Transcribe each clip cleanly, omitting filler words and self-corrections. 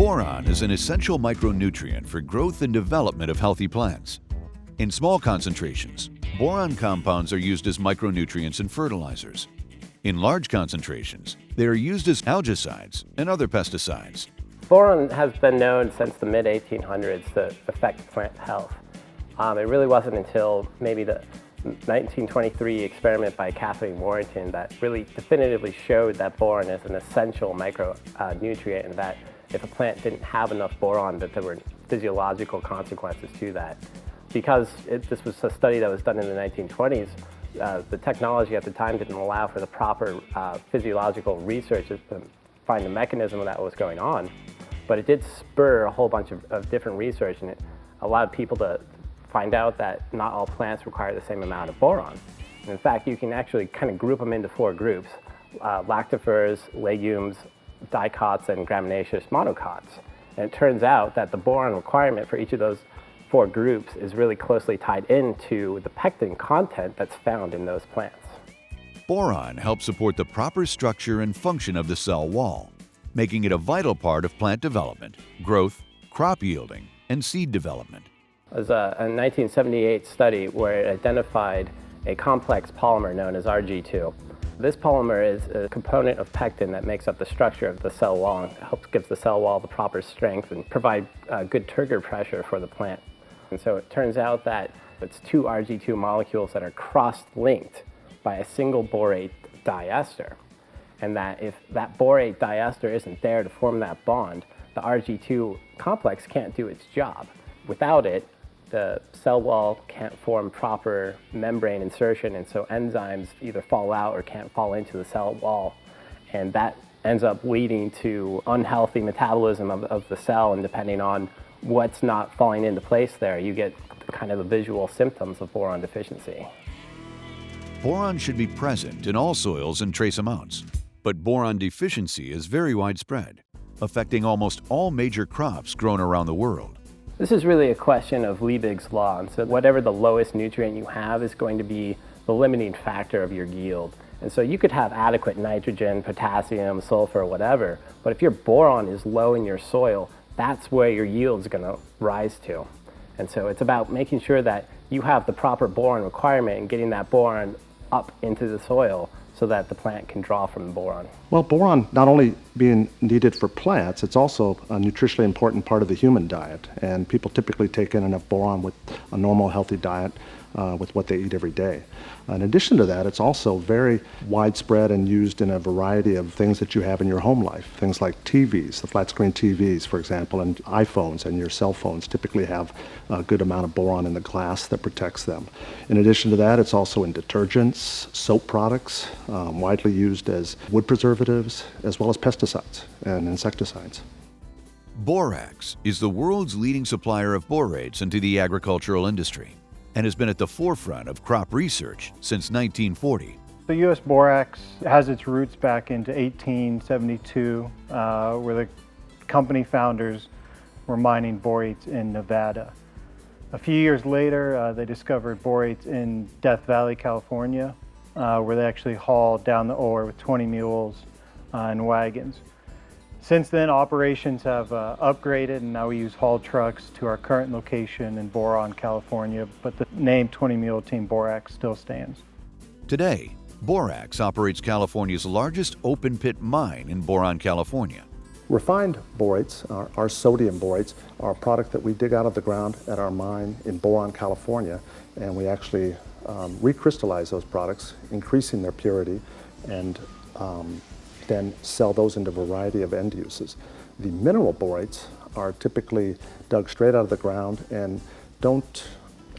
Boron is an essential micronutrient for growth and development of healthy plants. In small concentrations, boron compounds are used as micronutrients and fertilizers. In large concentrations, they are used as algaecides and other pesticides. Boron has been known since the mid-1800s to affect plant health. It really wasn't until maybe the 1923 experiment by Kathleen Warrington that really definitively showed that boron is an essential micronutrient and that if a plant didn't have enough boron, that there were physiological consequences to that. Because this was a study that was done in the 1920s, the technology at the time didn't allow for the proper physiological research to find the mechanism that was going on. But it did spur a whole bunch of different research, and it allowed people to find out that not all plants require the same amount of boron. And in fact, you can actually kind of group them into 4 groups: lactifers, legumes, dicots, and gramineous monocots. And it turns out that the boron requirement for each of those 4 groups is really closely tied into the pectin content that's found in those plants. Boron helps support the proper structure and function of the cell wall, making it a vital part of plant development, growth, crop yielding, and seed development. It was a 1978 study where it identified a complex polymer known as RG2. This polymer is a component of pectin that makes up the structure of the cell wall and gives the cell wall the proper strength and provide good turgor pressure for the plant. And so it turns out that it's 2 RG2 molecules that are cross-linked by a single borate diester. And that if that borate diester isn't there to form that bond, the RG2 complex can't do its job. Without it, the cell wall can't form proper membrane insertion, and so enzymes either fall out or can't fall into the cell wall. And that ends up leading to unhealthy metabolism of the cell, and depending on what's not falling into place there, you get kind of the visual symptoms of boron deficiency. Boron should be present in all soils in trace amounts, but boron deficiency is very widespread, affecting almost all major crops grown around the world. This is really a question of Liebig's law, and so whatever the lowest nutrient you have is going to be the limiting factor of your yield. And so you could have adequate nitrogen, potassium, sulfur, whatever, but if your boron is low in your soil, that's where your yield is going to rise to. And so it's about making sure that you have the proper boron requirement and getting that boron up into the soil so that the plant can draw from the boron. Well, boron not only being needed for plants, it's also a nutritionally important part of the human diet. And people typically take in enough boron with a normal, healthy diet with what they eat every day. In addition to that, it's also very widespread and used in a variety of things that you have in your home life. Things like TVs, the flat screen TVs, for example, and iPhones and your cell phones typically have a good amount of boron in the glass that protects them. In addition to that, it's also in detergents, soap products, widely used as wood preservatives, as well as pesticides and insecticides. Borax is the world's leading supplier of borates into the agricultural industry and has been at the forefront of crop research since 1940. The U.S. borax has its roots back into 1872, where the company founders were mining borates in Nevada. A few years later, they discovered borates in Death Valley, California, where they actually hauled down the ore with 20 mules and wagons. Since then, operations have upgraded, and now we use haul trucks to our current location in Boron, California, but the name 20 Mule Team Borax still stands. Today, Borax operates California's largest open-pit mine in Boron, California. Refined borates, our sodium borates, are a product that we dig out of the ground at our mine in Boron, California, and we actually recrystallize those products, increasing their purity, and then sell those into a variety of end uses. The mineral borates are typically dug straight out of the ground and don't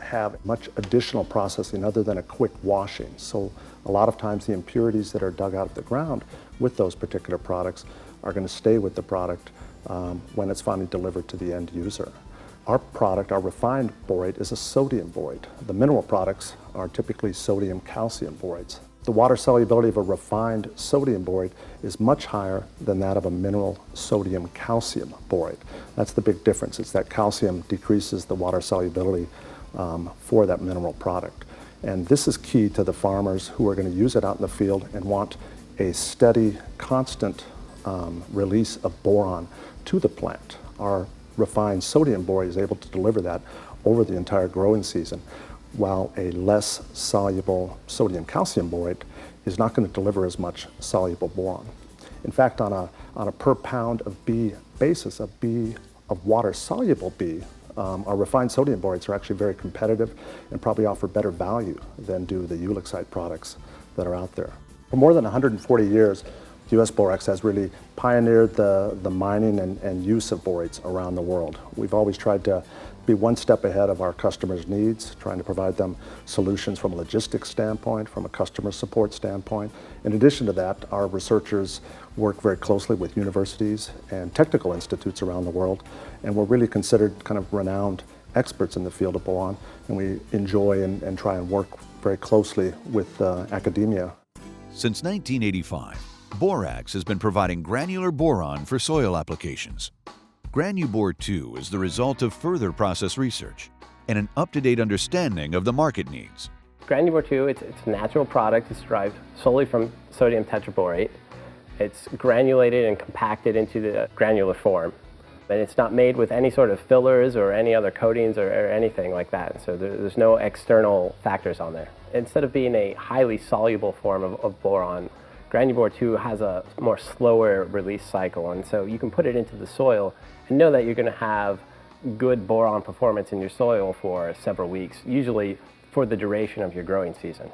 have much additional processing other than a quick washing. So a lot of times the impurities that are dug out of the ground with those particular products are going to stay with the product when it's finally delivered to the end user. Our product, our refined borate, is a sodium borate. The mineral products are typically sodium calcium borates. The water solubility of a refined sodium borate is much higher than that of a mineral sodium calcium borate. That's the big difference. It's that calcium decreases the water solubility for that mineral product. And this is key to the farmers who are going to use it out in the field and want a steady, constant release of boron to the plant. Our refined sodium borate is able to deliver that over the entire growing season, while a less soluble sodium calcium borate is not going to deliver as much soluble boron. In fact, on a per pound of B basis, of water-soluble B, our refined sodium borates are actually very competitive and probably offer better value than do the algaecide products that are out there. For more than 140 years, US Borax has really pioneered the mining and use of borates around the world. We've always tried to be one step ahead of our customers' needs, trying to provide them solutions from a logistics standpoint, from a customer support standpoint. In addition to that, our researchers work very closely with universities and technical institutes around the world, and we're really considered kind of renowned experts in the field of boron, and we enjoy and try and work very closely with academia. Since 1985, Borax has been providing granular boron for soil applications. Granubor 2 is the result of further process research and an up-to-date understanding of the market needs. Granubor 2, it's a natural product. It's derived solely from sodium tetraborate. It's granulated and compacted into the granular form. And it's not made with any sort of fillers or any other coatings or anything like that. So there's no external factors on there. Instead of being a highly soluble form of boron, Granubor 2 has a more slower release cycle, and so you can put it into the soil and know that you're going to have good boron performance in your soil for several weeks, usually for the duration of your growing season.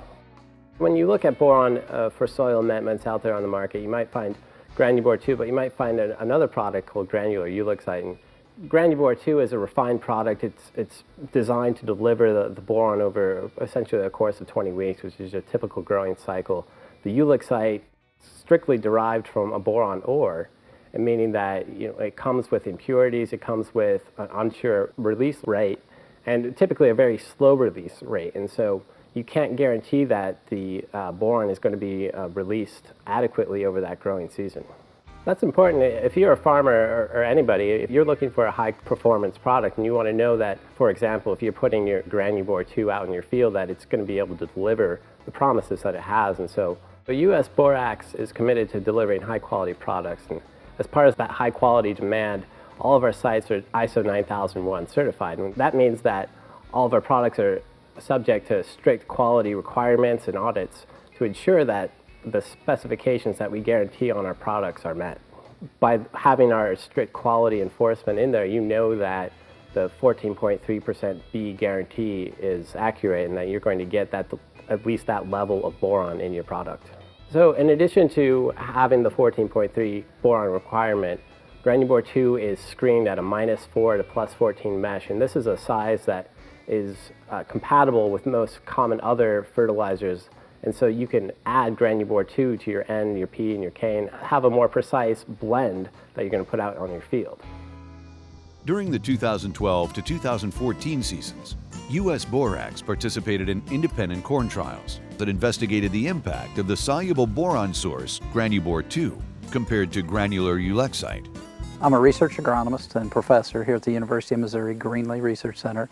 When you look at boron for soil amendments out there on the market, you might find Granubor 2, but you might find another product called granular algaecide. And Granubor 2 is a refined product. It's designed to deliver the boron over essentially a course of 20 weeks, which is a typical growing cycle. The algaecide strictly derived from a boron ore, and meaning that it comes with impurities, it comes with an unsure release rate, and typically a very slow release rate. And so you can't guarantee that the boron is going to be released adequately over that growing season. That's important. If you're a farmer or anybody, if you're looking for a high performance product and you want to know that, for example, if you're putting your Granubor 2 out in your field, that it's going to be able to deliver the promises that it has. And so US Borax is committed to delivering high quality products, and as part of that high quality demand, all of our sites are ISO 9001 certified. And that means that all of our products are subject to strict quality requirements and audits to ensure that the specifications that we guarantee on our products are met. By having our strict quality enforcement in there, you know that the 14.3% B guarantee is accurate and that you're going to get at least that level of boron in your product. So in addition to having the 14.3 boron requirement, Granubor 2 is screened at a -4 to +14 mesh, and this is a size that is compatible with most common other fertilizers. And so you can add Granubor 2 to your N, your P, and your K, and have a more precise blend that you're going to put out on your field. During the 2012 to 2014 seasons, US Borax participated in independent corn trials that investigated the impact of the soluble boron source, Granubor 2, compared to granular algaecide. I'm a research agronomist and professor here at the University of Missouri Greenlee Research Center.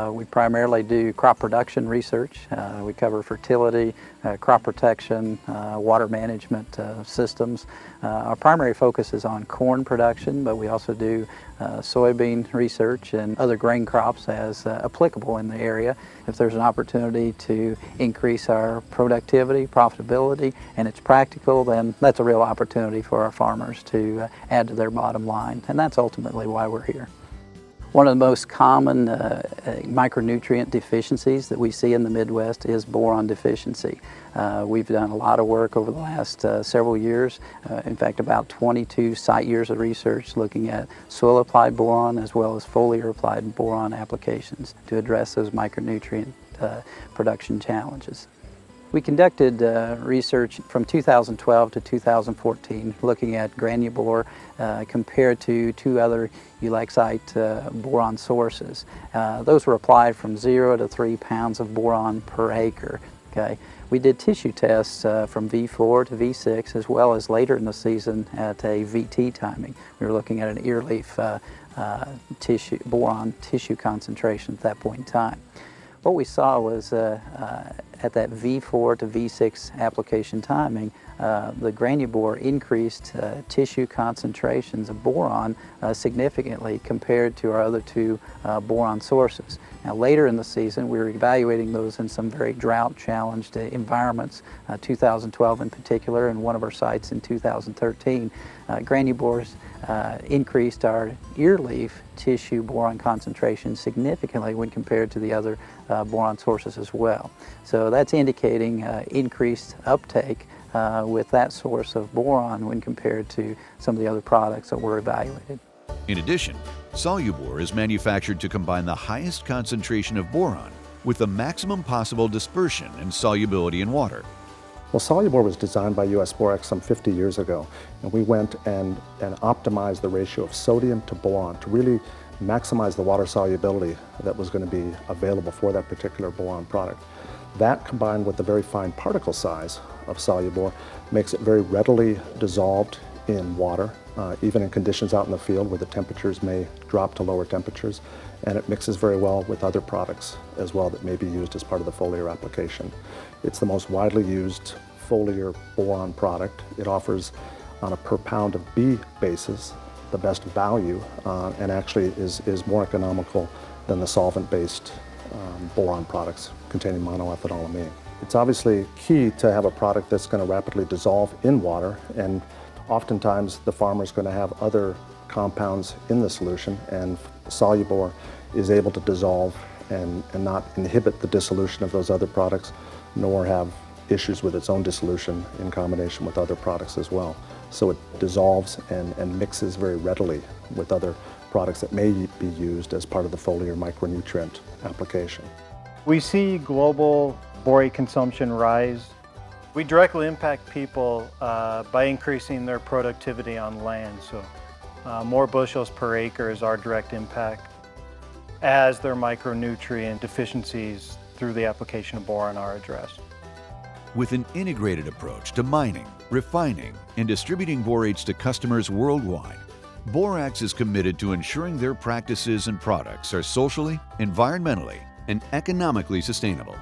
We primarily do crop production research. We cover fertility, crop protection, water management systems. Our primary focus is on corn production, but we also do soybean research and other grain crops as applicable in the area. If there's an opportunity to increase our productivity, profitability, and it's practical, then that's a real opportunity for our farmers to add to their bottom line, and that's ultimately why we're here. One of the most common micronutrient deficiencies that we see in the Midwest is boron deficiency. We've done a lot of work over the last several years, in fact about 22 site years of research looking at soil applied boron as well as foliar applied boron applications to address those micronutrient production challenges. We conducted research from 2012 to 2014 looking at Granubor compared to two other algaecite boron sources. Those were applied from 0 to 3 pounds of boron per acre. Okay. We did tissue tests from V4 to V6 as well as later in the season at a VT timing. We were looking at an ear leaf boron tissue concentration at that point in time. What we saw was at that V4 to V6 application timing, the granulibore increased tissue concentrations of boron significantly compared to our other two boron sources. Now later in the season we were evaluating those in some very drought-challenged environments, 2012 in particular, and one of our sites in 2013. Granulibores increased our ear leaf tissue boron concentration significantly when compared to the other boron sources as well. So that's indicating increased uptake with that source of boron when compared to some of the other products that were evaluated. In addition, Solubor is manufactured to combine the highest concentration of boron with the maximum possible dispersion and solubility in water. Well, Solubor was designed by US Borax some 50 years ago, and we went and optimized the ratio of sodium to boron to really maximize the water solubility that was going to be available for that particular boron product. That, combined with the very fine particle size of Solubor, makes it very readily dissolved in water, even in conditions out in the field where the temperatures may drop to lower temperatures, and it mixes very well with other products as well that may be used as part of the foliar application. It's the most widely used foliar boron product. It offers, on a per pound of B basis, the best value, and actually is more economical than the solvent-based boron products containing monoethanolamine. It's obviously key to have a product that's going to rapidly dissolve in water, and oftentimes the farmer is going to have other compounds in the solution, and Solubor is able to dissolve and not inhibit the dissolution of those other products, nor have issues with its own dissolution in combination with other products as well. So it dissolves and mixes very readily with other products that may be used as part of the foliar micronutrient application. We see global borate consumption rise. We directly impact people by increasing their productivity on land. So more bushels per acre is our direct impact as their micronutrient deficiencies through the application of boron are addressed. With an integrated approach to mining, refining, and distributing borates to customers worldwide, Borax is committed to ensuring their practices and products are socially, environmentally, and economically sustainable.